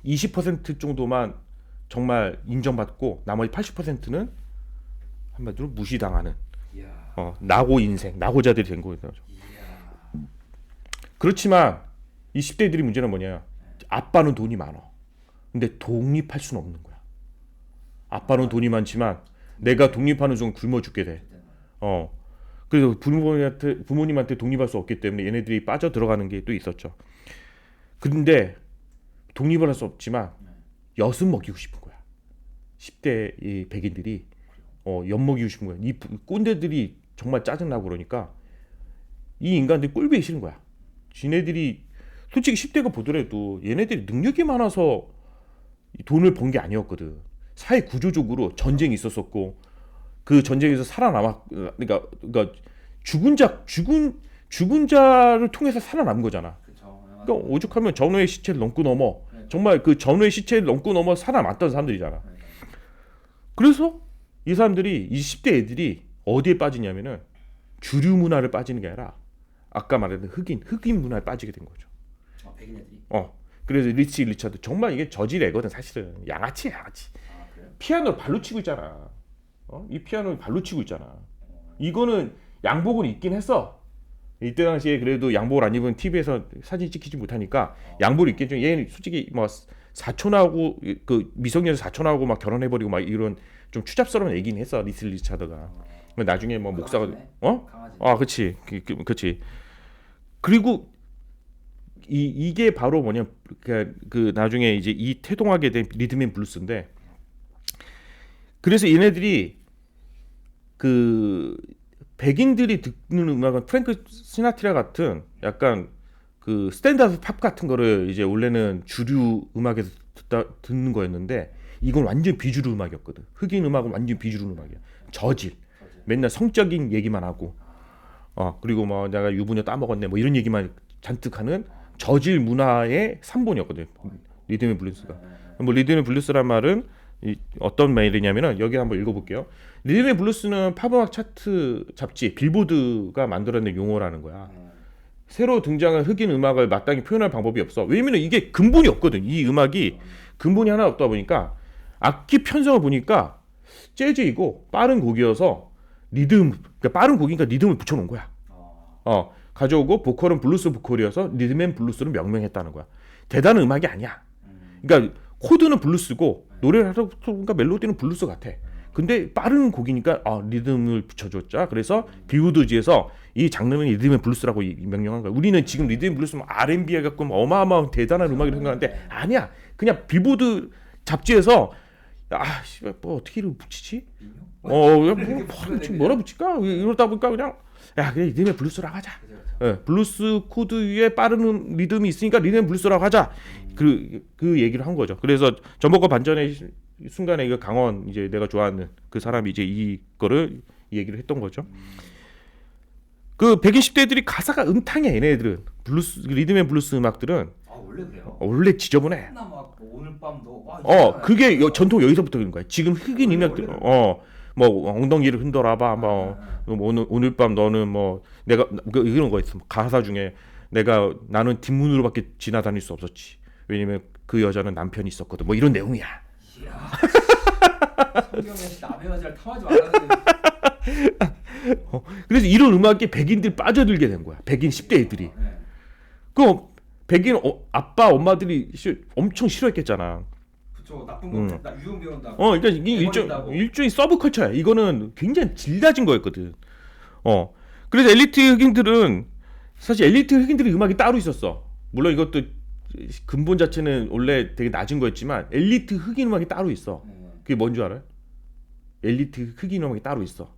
20% 정도만 정말 인정받고 나머지 80%는 한마디로 무시당하는 이야. 낙오 인생, 낙오자들이 된 거죠. 이야. 그렇지만 이 10대들이 문제는 뭐냐? 아빠는 돈이 많아. 근데 독립할 수는 없는 거야. 아빠는 돈이 많지만 내가 독립하는 순간 굶어 죽게 돼. 그래서 부모님한테 독립할 수 없기 때문에 얘네들이 빠져 들어가는 게 또 있었죠. 근데 독립을 할 수 없지만 엿은 먹이고 싶은 거야. 10대 이 백인들이 엿 먹이고 싶은 거야. 이 꼰대들이 정말 짜증나고 그러니까 이 인간들이 꼴보기 싫은 거야. 지네들이 솔직히 10대가 보더라도 얘네들이 능력이 많아서 돈을 번 게 아니었거든. 사회 구조적으로 전쟁이 있었었고 그 전쟁에서 살아남아 그러니까 죽은 자를 통해서 살아남은 거잖아. 그러니까 오죽하면 전우의 시체를 넘고 넘어 정말 그 전우의 시체를 넘고 넘어 살아남았던 사람들이잖아. 그래서 이 사람들이 이 10대 애들이 어디에 빠지냐면은 주류 문화를 빠지는 게 아니라 아까 말했던 흑인 문화에 빠지게 된 거죠. 백인 애들이. 그래서 리차드 정말 이게 저질 애거든 사실은. 양아치야. 그래요? 피아노를 발로 치고 있잖아. 이 피아노를 발로 치고 있잖아. 이거는 양복은 입긴 했어. 이때 당시에 그래도 양복을 안 입은 TV에서 사진 찍히지 못하니까 양복을 입긴 좀 얘는 솔직히 뭐 사촌하고 그 미성년 사촌하고 막 결혼해버리고 막 이런 좀 추잡스러운 얘기는 했어 리차드가. 나중에 뭐 목사가 강아지. 그치. 그리고 이게 바로 뭐냐 그 나중에 이제 이 태동하게 된 리듬 앤 블루스인데 그래서 얘네들이 그 백인들이 듣는 음악은 프랭크 시나트라 같은 약간 그 스탠다드 팝 같은 거를 이제 원래는 주류 음악에서 듣는 거였는데 이건 완전 비주류 음악이었거든. 흑인 음악은 완전 비주류 음악이야. 저질. 맨날 성적인 얘기만 하고 그리고 뭐 내가 유부녀 따먹었네 뭐 이런 얘기만 잔뜩 하는 저질 문화의 산본이었거든. 리듬 앤 블루스가. 뭐 리듬 앤 블루스란 말은 어떤 말이냐면은 여기 한번 읽어볼게요. 리듬 앤 블루스는 팝음악 차트 잡지 빌보드가 만들어낸 용어라는 거야. 새로 등장한 흑인 음악을 마땅히 표현할 방법이 없어. 왜냐면 이게 근본이 없거든. 이 음악이 근본이 하나 없다 보니까 악기 편성을 보니까 재즈이고 빠른 곡이어서 그러니까 빠른 곡이니까 리듬을 붙여놓은 거야. 가져오고 보컬은 블루스 보컬이어서 리듬 앤 블루스로 명명했다는 거야. 대단한 음악이 아니야. 그러니까 코드는 블루스고 노래를 하다 보니까 멜로디는 블루스 같아. 근데 빠른 곡이니까 리듬을 붙여줬자. 그래서 빌보드지에서 이 장르는 리듬 앤 블루스라고 명명한 거야. 우리는 지금 리듬 앤 블루스면 R&B에 갖고 어마어마한 대단한 음악이라고 생각하는데 아니야. 그냥 빌보드 잡지에서 뭐 어떻게 이걸 붙이지? 뭐라 붙일까? 이러다 보니까 그냥 그냥 리듬 앤 블루스라고 하자. 블루스 코드 위에 빠른 리듬이 있으니까 리듬 앤 블루스라고 하자. 그 얘기를 한 거죠. 그래서 전복과 반전의 순간에 이거 강원 이제 내가 좋아하는 그 사람이 이제 이거를 얘기를 했던 거죠. 그 백인 10대들이 가사가 음탕해. 얘네들은 블루스 리듬 앤 블루스 음악들은 원래 그래요? 원래 지저분해. 막 오늘 밤도 그게 전통 여기서부터 그런 거야. 지금 흑인 음악들 뭐 엉덩이를 흔들어봐 뭐 오늘 밤 너는 뭐 내가 이런 거 있어. 가사 중에 나는 뒷문으로밖에 지나다닐 수 없었지. 왜냐면 그 여자는 남편이 있었거든. 뭐 이런 내용이야. 이야. 성경에 남의 여자를 탐하지 말라는. 그래서 이런 음악에 백인들이 빠져들게 된 거야. 백인 10대 애들이. 네. 그 백인 아빠 엄마들이 엄청 싫어했겠잖아. 그쵸. 나쁜 거 유흥 배운다고. 그러니까 이게 일종의 서브컬처야. 이거는 굉장히 질 낮은 거였거든. 그래서 엘리트 흑인들은 사실 엘리트 흑인들의 음악이 따로 있었어. 물론 이것도 근본 자체는 원래 되게 낮은 거였지만 엘리트 흑인 음악이 따로 있어. 그게 뭔 줄 알아요? 엘리트 흑인 음악이 따로 있어.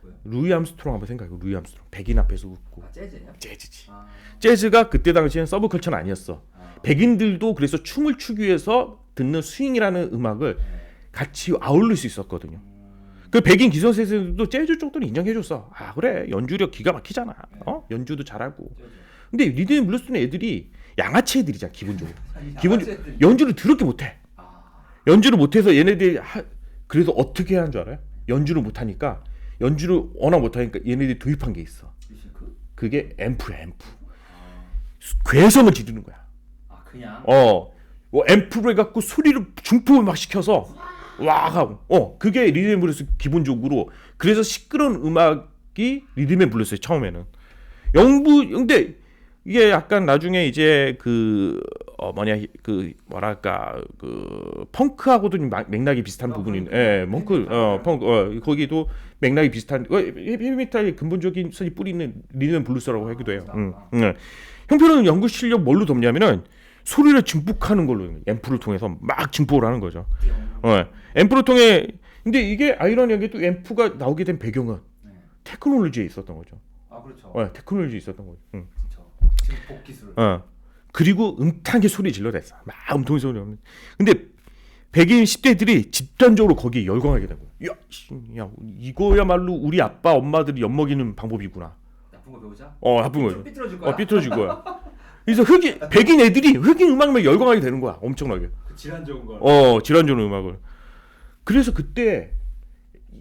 뭐요? 루이 암스트롱 한번 생각해. 루이 암스트롱 백인 앞에서 웃고. 재즈냐? 재즈지. 아. 재즈가 그때 당시엔 서브컬처는 아니었어. 백인들도 그래서 춤을 추기 위해서 듣는 스윙이라는 음악을 같이 아울릴 수 있었거든요. 그 백인 기성세대들도 재즈 쪽도는 인정해줬어. 아 그래 연주력 기가 막히잖아. 연주도 잘하고. 근데 리듬 블루스는 애들이 양아치 애들이잖아 기본적으로. 연주를 더럽게 못해. 연주를 못해서 얘네들이 그래서 어떻게 하는 줄 알아요? 연주를 못하니까 연주를 워낙 못하니까 얘네들이 도입한 게 있어. 그게 앰프야 앰프. 괴성을 지르는 거야. 그냥. 앰프로 해갖고 소리를 중폭을 막 시켜서 와 하고. 그게 리듬 블루스 기본적으로. 그래서 시끄러운 음악이 리듬 블루스의 처음에는. 근데 이게 약간 나중에 이제 펑크하고도 맥락이 비슷한 부분인. 펑크. 거기도 맥락이 비슷한. 헤비메탈의 근본적인 사실 뿌리는 리듬 블루스라고 하기도 해요. 형편은 연구 실력 뭘로 돕냐면은 소리를 증폭하는 걸로 앰프를 통해서 막 증폭을 하는 거죠. 앰프를 통해. 근데 이게 아이러니한 게 또 앰프가 나오게 된 배경은 테크놀로지에 있었던 거죠. 그렇죠. 테크놀로지에 있었던 거죠. 증폭 기술. 그리고 음탕하게 소리 질러댔어. 막 음통이 소리 없는. 근데 백인 10대들이 집단적으로 거기에 열광하게 된 거야. 야, 이거야말로 우리 아빠 엄마들이 엿먹이는 방법이구나. 나쁜 거 배우자? 나쁜 거야. 삐뚤어질 거야. 삐뚤어질 거야. 그래서 백인 애들이 흑인 음악만 열광하게 되는 거야. 엄청나게. 그 질환 좋은 걸. 질환 좋은 음악을. 그래서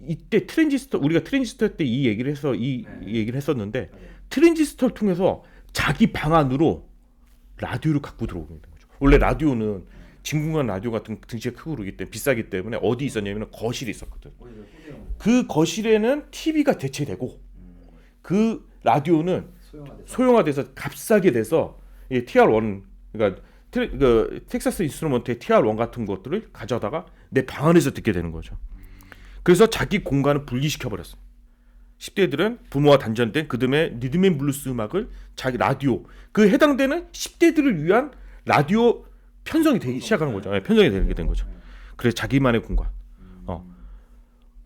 이때 트랜지스터, 우리가 트랜지스터 때 이 얘기를 했었는데 트랜지스터를 통해서 자기 방 안으로 라디오를 갖고 들어오게 된 거죠. 원래 라디오는 진공관 라디오 같은 등치가 크고 그러기 때문에 비싸기 때문에 어디 있었냐면 거실에 있었거든. 그 거실에는 TV가 대체되고 그 라디오는 소형화돼서 값싸게 돼서 TR1 그러니까 텍사스 인스트루먼트의 TR1 같은 것들을 가져다가 내 방 안에서 듣게 되는 거죠. 그래서 자기 공간을 분리시켜 버렸어. 10대들은 부모와 단절된 그다음에 리듬 앤 블루스 음악을 자기 라디오 그 해당되는 10대들을 위한 라디오 편성이 되기 시작하는 거죠. 편성이 되게 된 거죠. 그래서 자기만의 공간.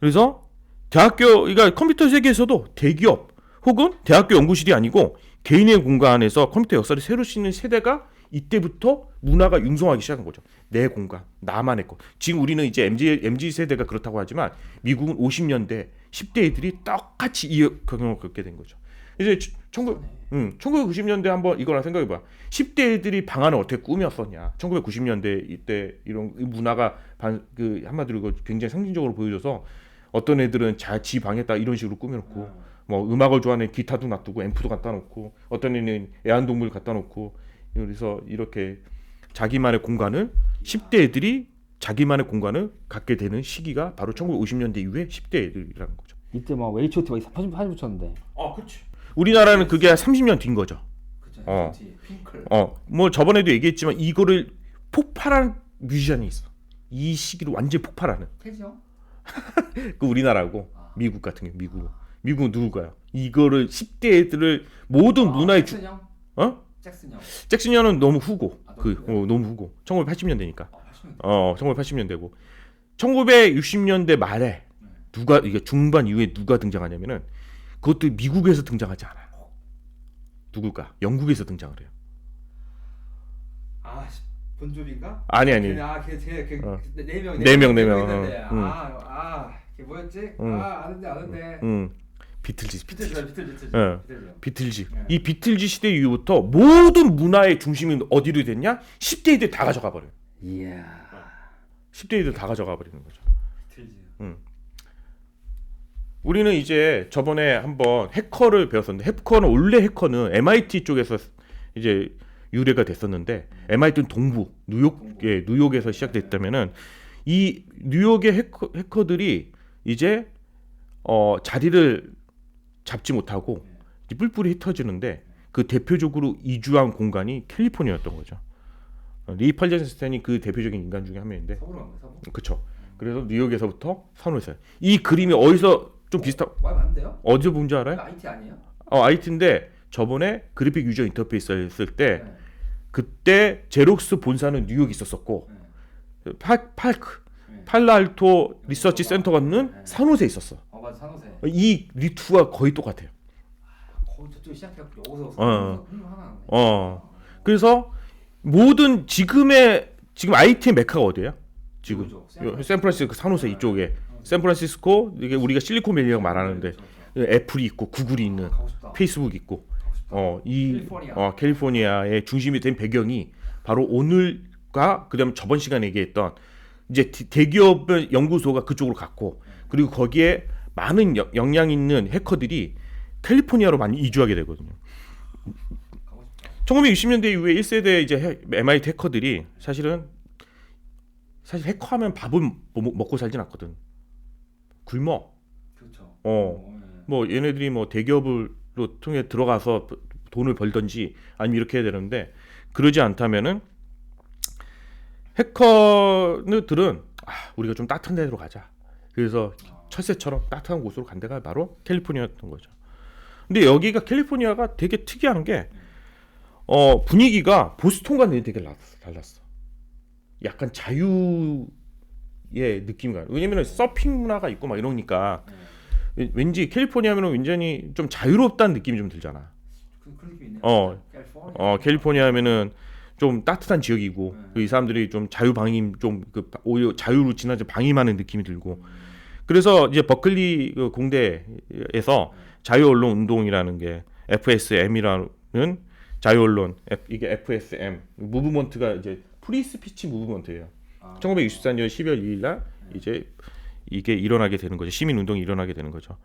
그래서 그러니까 컴퓨터 세계에서도 대기업 혹은 대학교 연구실이 아니고 개인의 공간에서 컴퓨터 역사를 새로 싣는 세대가 이때부터 문화가 융성하기 시작한 거죠. 내 공간, 나만의 것. 지금 우리는 이제 MZ 세대가 그렇다고 하지만 미국은 50년대 10대 애들이 똑같이 이 경험을 겪게 된 거죠. 이제 1990년대 한번 이거나 생각해봐. 10대 애들이 방 안을 어떻게 꾸몄었냐. 1990년대 이때 이런 문화가 한마디로 굉장히 상징적으로 보여줘서 어떤 애들은 지 방에다 이런 식으로 꾸며놓고 뭐 음악을 좋아하는 기타도 놔두고 앰프도 갖다 놓고 어떤 애는 애완동물 갖다 놓고 그래서 이렇게 자기만의 공간을 10대 애들이 자기만의 공간을 갖게 되는 시기가 바로 1950년대 이후에 10대 애들이라는 거죠. 이때 막 H.O.T. 막 사진 붙였는데. 그렇지. 우리나라는 그게 30년 뒤인 거죠. 그렇죠. 핑클. 뭐 저번에도 얘기했지만 이거를 폭발한 뮤지션이 있어. 이 시기로 완전 폭발하는. 태지형? 그 우리나라고 미국 같은 게 미국은 누굴까요? 이거를 10대 애들을 모든 문화의 잭슨형? 잭슨 형은 너무 후고. 너무 후고. 1980년대니까. 1980년대고. 1960년대 말에 이게 중반 이후에 누가 등장하냐면은 그것도 미국에서 등장하지 않아요. 누굴까? 영국에서 등장을 해요. 본조비인가? 아니. 네 명. 걔 뭐였지? 아는데. 비틀즈. 비틀즈. 이 비틀즈 시대 이후부터 모든 문화의 중심이 어디로 됐냐? 10대들 다 가져가 버려요. 이야. 10대들 다 가져가 버리는 거죠. 비틀즈. 우리는 이제 저번에 한번 해커를 배웠었는데 해커는 원래 해커는 MIT 쪽에서 이제 유래가 됐었는데 MIT는 동부 뉴욕에서 시작됐다면은 이 뉴욕의 해커들이 이제 자리를 잡지 못하고 이제 뿔뿔이 흩어지는데 그 대표적으로 이주한 공간이 캘리포니아였던 거죠. 리 팔젠스타인이 그 대표적인 인간 중에 한 명인데, 그렇죠. 그래서 뉴욕에서부터 선호했어요. 이 그림이 어디서 좀 비슷한? 많이 맞는데요? 어디서 본 줄 알아요? IT 아니에요? IT인데 저번에 그래픽 유저 인터페이스 했을 때 네. 그때 제록스 본사는 뉴욕에 있었었고 네. 팔라알토 리서치 센터가는 네. 산호세에 있었어. 맞아, 산호세. 이 리투가 거의 똑같아요. 거기 저쪽 시작해갖고 여기서 하나. 그래서 모든 지금 IT의 메카가 어디예요? 지금 그죠. 샌프란시스코 산호세 이쪽에 샌프란시스코 이게 우리가 실리콘밸리라고 말하는데 애플이 있고 구글이 있는 가고 싶다. 페이스북 있고 캘리포니아. 캘리포니아의 중심이 된 배경이 바로 오늘과 그다음 저번 시간에 얘기했던 이제 대기업 연구소가 그쪽으로 갔고 그리고 거기에 많은 역량 있는 해커들이 캘리포니아로 많이 이주하게 되거든요. 1960년대 이후에 1세대 이제 MIT 해커들이 사실 해커하면 밥은 먹고 살진 않거든. 굶어. 그렇죠. 뭐 얘네들이 뭐 대기업으로 통해 들어가서 돈을 벌던지 아니면 이렇게 해야 되는데 그러지 않다면은 해커들은 우리가 좀 따뜻한 데로 가자. 그래서 철새처럼 따뜻한 곳으로 간 데가 바로 캘리포니아였던 거죠. 근데 여기가 캘리포니아가 되게 특이한 게 분위기가 보스턴과 되게 달랐어. 약간 자유의 느낌이. 왜냐면 서핑 문화가 있고 막 이러니까 왠지 캘리포니아면은 완전히 좀 자유롭다는 느낌이 좀 들잖아. 그런 느낌이 있네요. 캘리포니아면은 좀 따뜻한 지역이고 이 사람들이 좀 자유방임 오히려 자유로 지나쳐 방임하는 느낌이 들고 그래서 이제 버클리 공대에서 자유언론 운동이라는 게 FSM이라는 자유언론 이게 FSM 무브먼트가 이제 프리스피치 무브먼트예요. 1964년 12월 2일 날 이제 이게 일어나게 되는 거죠. 시민 운동이 일어나게 되는 거죠.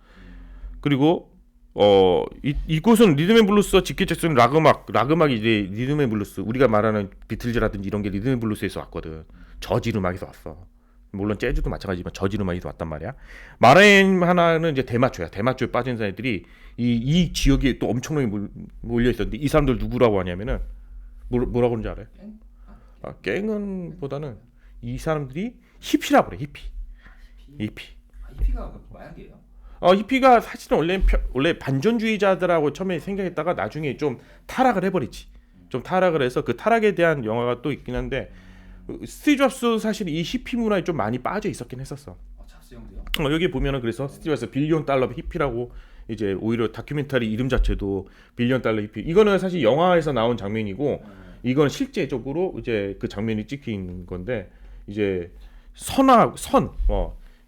그리고 이곳은 리듬앤블루스와 지키 잭슨 락음악이 이제 리듬앤블루스 우리가 말하는 비틀즈라든지 이런 게 리듬앤블루스에서 왔거든. 저질 음악에서 왔어. 물론 재즈도 마찬가지지만 저질 음악에서 왔단 말이야. 마라인 하나는 이제 대마초야. 대마초에 빠진 사람들이 이 지역에 또 엄청나게 몰려 있었는데 이 사람들 누구라고 하냐면은 뭐라고 하는지 알아요? 갱은 보다는 이 사람들이 히피라고 그래. 히피. 히피가 마약이에요? 히피가 사실은 원래 반전주의자들하고 처음에 생각했다가 나중에 좀 타락을 해버리지. 좀 타락을 해서 그 타락에 대한 영화가 또 있긴 한데 스티브 잡스 사실 이 히피 문화에 좀 많이 빠져 있었긴 했었어. 잡스 형도요? 여기 보면은 그래서 스티브 잡스 $1빌리언 히피라고 이제 오히려 다큐멘터리 이름 자체도 $1빌리언 히피. 이거는 사실 영화에서 나온 장면이고 이건 실제적으로 이제 그 장면이 찍힌 건데 이제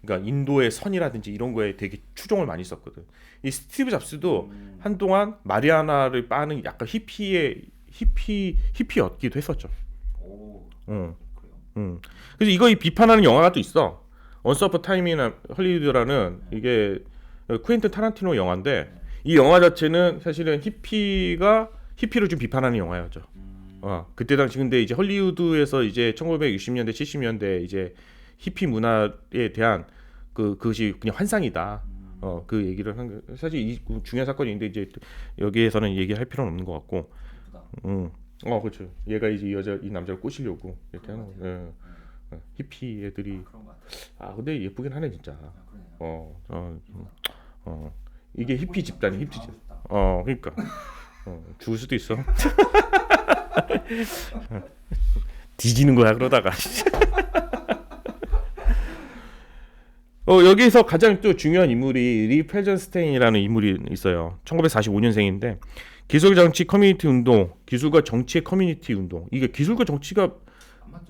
그러니까 인도의 선이라든지 이런 거에 되게 추종을 많이 썼거든. 이 스티브 잡스도 한동안 마리아나를 빠는 약간 히피였기도 했었죠. 그래요? 그래서 이거 비판하는 영화가 또 있어. 언스 어퍼 타임이나 헐리우드라는 이게 쿠엔틴 타란티노 영화인데 이 영화 자체는 사실은 히피를 좀 비판하는 영화였죠. 그때 당시 근데 이제 헐리우드에서 이제 1960년대 70년대 이제 히피 문화에 대한 그것이 그냥 환상이다. 그 얘기를 한 사실 이 중요한 사건인데 이제 여기에서는 얘기할 필요는 없는 것 같고. 그렇죠. 얘가 이제 이 남자를 꼬시려고 이렇게 하는 거. 히피 애들이 근데 예쁘긴 하네 진짜. 이게 히피 집단이 히피 집. 그러니까 죽을 수도 있어. 뒤지는 거야 그러다가. 여기서 가장 또 중요한 인물이 리 팔젠스타인이라는 인물이 있어요. 1945년생인데 기술과 정치 커뮤니티 운동, 기술과 정치의 커뮤니티 운동. 이게 기술과 정치가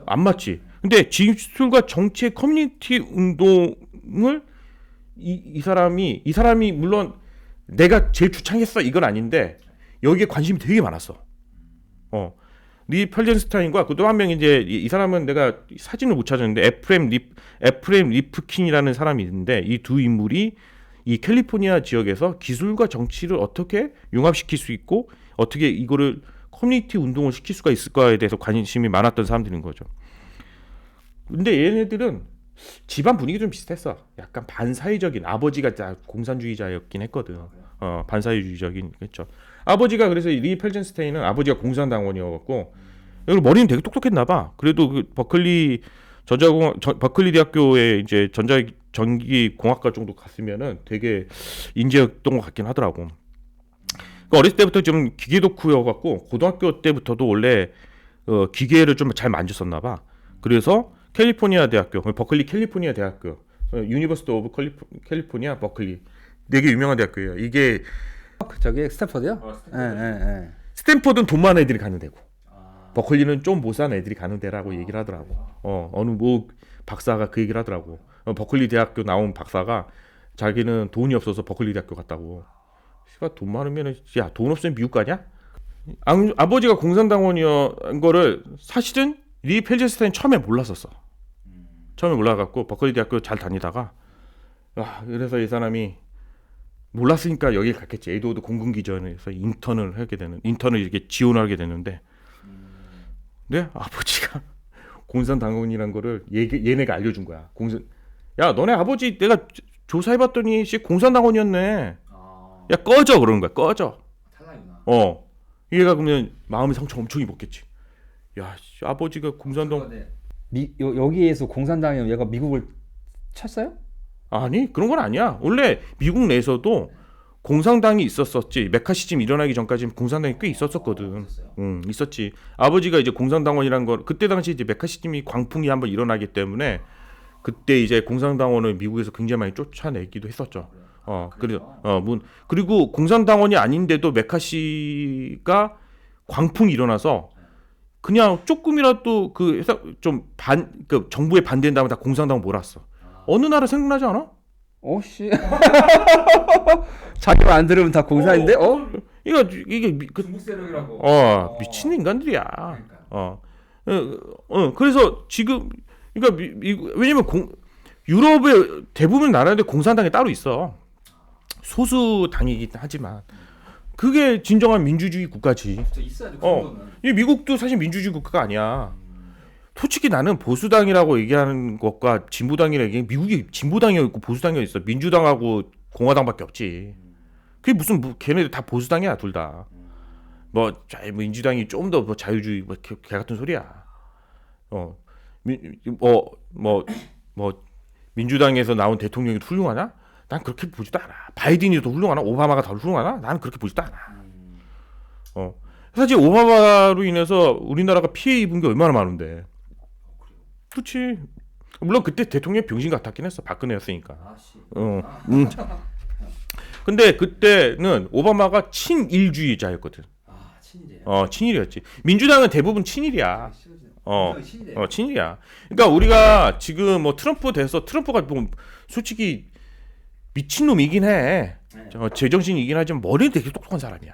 안 맞지. 근데 기술과 정치의 커뮤니티 운동을 이 사람이 물론 내가 제일 주창했어 이건 아닌데 여기에 관심이 되게 많았어. 리 팔젠스타인과 또 한 명 이제 이 사람은 내가 사진을 못 찾았는데 에프렘 리프킨이라는 사람이 있는데 이 두 인물이 이 캘리포니아 지역에서 기술과 정치를 어떻게 융합시킬 수 있고 어떻게 이거를 커뮤니티 운동을 시킬 수가 있을까에 대해서 관심이 많았던 사람들인 거죠. 근데 얘네들은 집안 분위기 좀 비슷했어. 약간 반사회적인, 아버지가 다 공산주의자였긴 했거든. 반사회주의적인 했죠. 아버지가 그래서 리 펠젠스테인은 아버지가 공산당원이어갖고 그리고 머리는 되게 똑똑했나 봐. 그래도 그 버클리 버클리 대학교에 이제 전기 공학과 정도 갔으면은 되게 인재였던 것 같긴 하더라고. 그러니까 어렸을 때부터 좀 기계 덕후여갖고 고등학교 때부터도 원래 기계를 좀 잘 만졌었나 봐. 그래서 캘리포니아 대학교, 버클리 캘리포니아 대학교, 유니버시티 오브 캘리포니아 버클리 되게 유명한 대학교예요. 이게 저기 스탠퍼드요? 예. 스탠퍼드는 돈 많은 애들이 가는 데고 버클리는 좀 못 사는 애들이 가는 데라고 얘기를 하더라고. 어느 뭐 박사가 그 얘기를 하더라고. 버클리 대학교 나온 박사가 자기는 돈이 없어서 버클리 대학교 갔다고. 씨가 돈 많으면 야 돈 없으면 미국 가냐? 아버지가 공산당원이었던 거를 사실은 리 펠젠스타인 처음에 몰랐었어. 처음에 몰라갖고 버클리 대학교 잘 다니다가 그래서 이 사람이 몰랐으니까 여길 갔겠지. 에드워드 공군기전에서 인턴을 이렇게 지원하게 되는데, 네 아버지가 공산당원이란 거를 얘네가 알려준 거야. 야 너네 아버지 내가 조사해봤더니 씨 공산당원이었네. 야 꺼져 그러는 거야. 꺼져. 탈락이구나. 얘가 그러면 마음의 상처 엄청 입었겠지. 야 씨, 아버지가 공산당 여기에서 공산당이 얘가 미국을 쳤어요? 아니 그런 건 아니야. 원래 미국 내에서도 공산당이 있었었지. 메카시즘 일어나기 전까지는 공산당이 꽤 있었었거든. 있었지. 아버지가 이제 공산당원이란 걸 그때 당시 이제 메카시즘이 광풍이 한번 일어나기 때문에 그때 이제 공산당원을 미국에서 굉장히 많이 쫓아내기도 했었죠. 그리고 공산당원이 아닌데도 메카시가 광풍이 일어나서 그냥 조금이라도 그 정부에 반대한다면 다 공산당 몰았어. 어느 나라 생각나지 않아? 오씨. 자기 말 안 들으면 다 공산인데? 이게 중국 세력이라고. 미친 인간들이야. 그러니까. 그래서 지금 그러니까 왜냐면 유럽의 대부분 나라들 공산당이 따로 있어. 소수 당이긴 하지만 그게 진정한 민주주의 국가지. 있어야죠. 그거는. 이 미국도 사실 민주주의 국가가 아니야. 솔직히 나는 보수당이라고 얘기하는 것과 진보당이라고 얘기하는 미국이 진보당이었고 보수당이 있어. 민주당하고 공화당밖에 없지. 그게 무슨 걔네들 다 보수당이야 둘 다. 민주당이 좀 더 자유주의 개 같은 소리야. 민주당에서 나온 대통령이 훌륭하나? 난 그렇게 보지도 않아. 바이든이 더 훌륭하나? 오바마가 더 훌륭하나? 나는 그렇게 보지도 않아. 사실 오바마로 인해서 우리나라가 피해 입은 게 얼마나 많은데. 그렇지. 물론 그때 대통령이 병신 같았긴 했어. 박근혜였으니까. 근데 그때는 오바마가 친일주의자였거든. 친일이에요. 친일이었지. 민주당은 대부분 친일이야. 친일이에요. 친일이야. 그러니까 우리가 지금 뭐 트럼프 돼서 트럼프가 뭐 솔직히 미친놈이긴 해. 제정신이긴 하지만 머리는 되게 똑똑한 사람이야.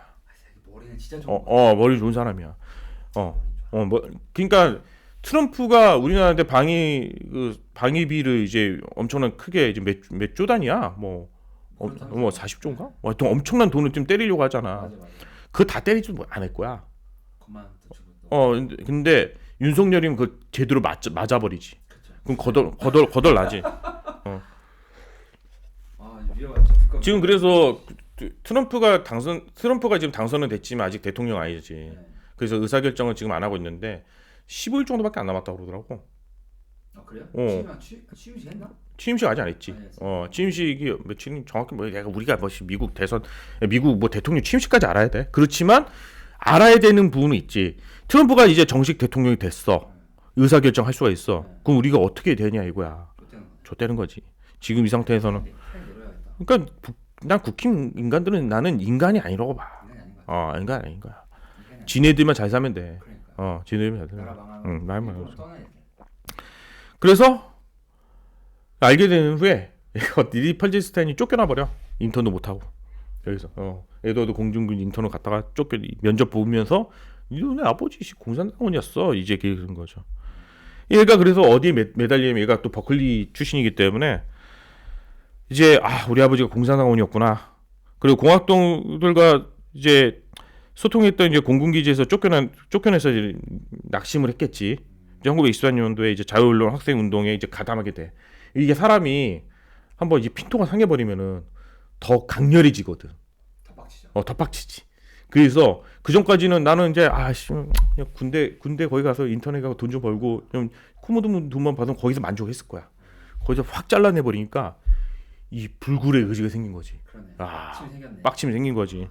머리는 진짜 좋은 머리 좋은 사람이야. 그러니까 트럼프가 우리나라한테 방위비를 이제 엄청난 크게 이제 몇 조 단위야. 40조인가? 하여튼 엄청난 돈을 좀 때리려고 하잖아. 맞아. 그거 다 때리지 안 할 거야. 그만 또 근데 윤석열이면 그 제대로 맞아버리지. 그럼 거덜 나지. 위험하죠. 지금 그래서 트럼프가 지금 당선은 됐지만 아직 대통령 아니지. 네. 그래서 의사결정을 지금 안 하고 있는데 15일 정도밖에 안 남았다고 그러더라고. 그래요? 취임식 했나? 취임식 아직 안 했지. 취임식이 며칠 정확히 우리가 미국 대선 미국 대통령 취임식까지 알아야 돼. 그렇지만 알아야 되는 부분은 있지. 트럼프가 이제 정식 대통령이 됐어. 의사결정 할 수가 있어. 그럼 우리가 어떻게 되냐 이거야. 좆되는 거지. 지금 이 상태에서는. 그러니까 난 국힘 인간들은 나는 인간이 아니라고 봐. 인간 아닌 거야. 지네들만 잘 살면 돼. 지네들만 잘 살면. 나만. 그래서 알게 되는 후에 리 펠젠스타인이 쫓겨나 버려. 인턴도 못 하고 여기서 에드워드 공중군 인턴을 갔다가 면접 보면서 너네 아버지 공산당원이었어. 이제 그런 거죠. 얘가 그래서 어디에 매달리면 얘가 또 버클리 출신이기 때문에 이제 우리 아버지가 공산당원이었구나. 그리고 공학동들과 이제 소통했던 이제 공군기지에서 쫓겨내서 이제 낙심을 했겠지. 이제 1924년도에 이제 자유언론 학생 운동에 이제 가담하게 돼. 이게 사람이 한번 이제 핀토가 상해버리면은 더 강렬해지거든. 더 빡치죠. 더 빡치지. 그래서 그 전까지는 나는 이제 그냥 군대 거기 가서 인터넷 가고 돈 좀 벌고 좀 코모도 돈만 받으면 거기서 만족했을 거야. 거기서 확 잘라내 버리니까 이 불굴의 의지가 생긴 거지. 그러네. 빡침이 생겼네. 빡침이 생긴 거지.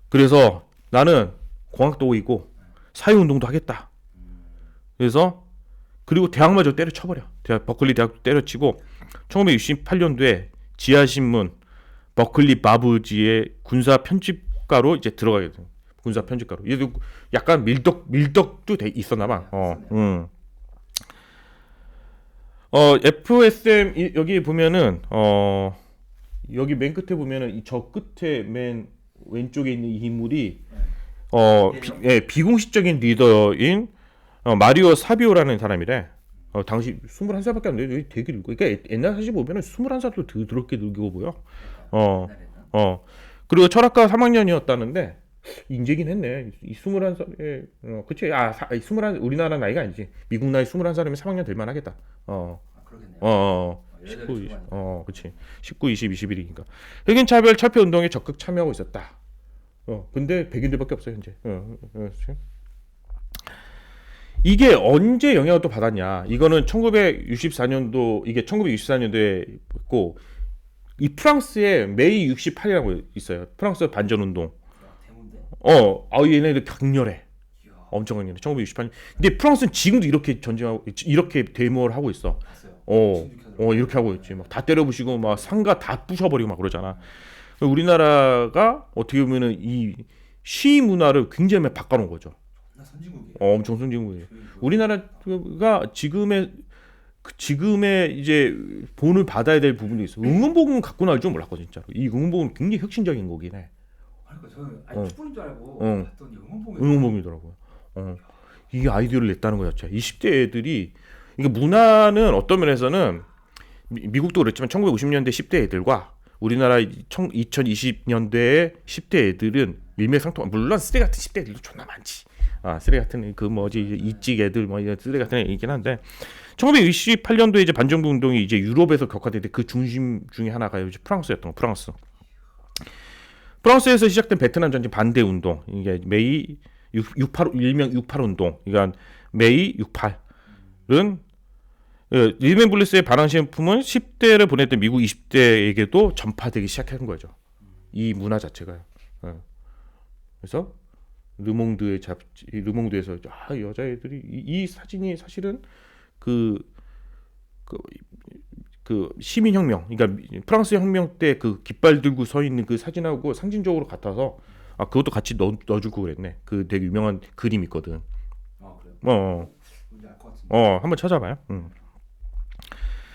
그래서 나는 공학도이고 사회운동도 하겠다. 그래서 그리고 대학마저 때려쳐버려. 버클리 대학도 때려치고 1968년도에 지하신문 버클리 바부지의 군사 편집가로 이제 들어가게 돼. 군사 편집가로. 얘도 약간 밀덕도 돼 있었나 봐. FSM 여기 보면은 여기 맨 끝에 보면은 저 끝에 맨 왼쪽에 있는 이 인물이 비공식적인 리더인 마리오 사비오라는 사람이래. 당시 21살밖에 안 돼. 되게 늙고. 그러니까 옛날 사실 보면은 21살도 더럽게 늙어 보여. 그리고 철학과 3학년이었다는데 인재긴 했네. 이 21살에 그치? 21 우리나라 나이가 아니지. 미국 나이 21살이면 3학년 될 만하겠다. 그러겠네요. 19, 20, 그치. 19, 20, 21이니까. 흑인 차별 철폐 운동에 적극 참여하고 있었다. 근데 백인들밖에 없어요 현재. 이게 언제 영향을 또 받았냐? 이거는 1964년도 이게 1964년도에 있고 이 프랑스에 메이 68이라고 있어요. 프랑스 반전 운동. 대문데. 얘네들 강렬해. 엄청 강렬해. 1968년. 근데 프랑스는 지금도 이렇게 전쟁하고 이렇게 데모를 하고 있어. 이렇게 하고 있지. 막 다 때려부시고 막 상가 다 부셔버리고 막 그러잖아. 우리나라가 어떻게 보면은 이 시위 문화를 굉장히 많이 바꿔놓은 거죠. 선진국이에요. 엄청 선진국이에요. 우리나라가 지금의 이제 본을 받아야 될 부분도 있어. 응원봉은 갖고 나올 줄 몰랐거든 진짜로. 이 응원봉은 굉장히 혁신적인 거긴 해. 그러니까 저는 축구인 줄 알고 봤더니 응원봉이더라고요. 이게 아이디어를 냈다는 거 자체. 20대 애들이 이게 문화는 어떤 면에서는 미국도 그랬지만 1950년대 10대 애들과 우리나라 2020년대의 10대 애들은 일맥상통. 물론 쓰레 같은 10대 애들도 존나 많지. 쓰레 같은 이찍 애들 이런 쓰레 같은 애이긴 한데 1928년도에 이제 반정부 운동이 이제 유럽에서 격화될 때 그 중심 중에 하나가 이제 프랑스였던 거. 프랑스에서 시작된 베트남 전쟁 반대 운동. 이게 메이 68 일명 68 운동. 그러니까 메이 68은 릴맨 블리스의 반항시행품은 10대를 보냈던 미국 20대에게도 전파되기 시작한 거죠. 이 문화 자체가요. 그래서 르몽드에서 여자애들이 이 사진이 사실은 그 시민혁명, 그러니까 프랑스 혁명 때 그 깃발 들고 서 있는 그 사진하고 상징적으로 같아서 그것도 같이 넣어주고 그랬네. 그 되게 유명한 그림 있거든. 그래요? 뭔지 알 것 같은데. 한번 찾아봐요.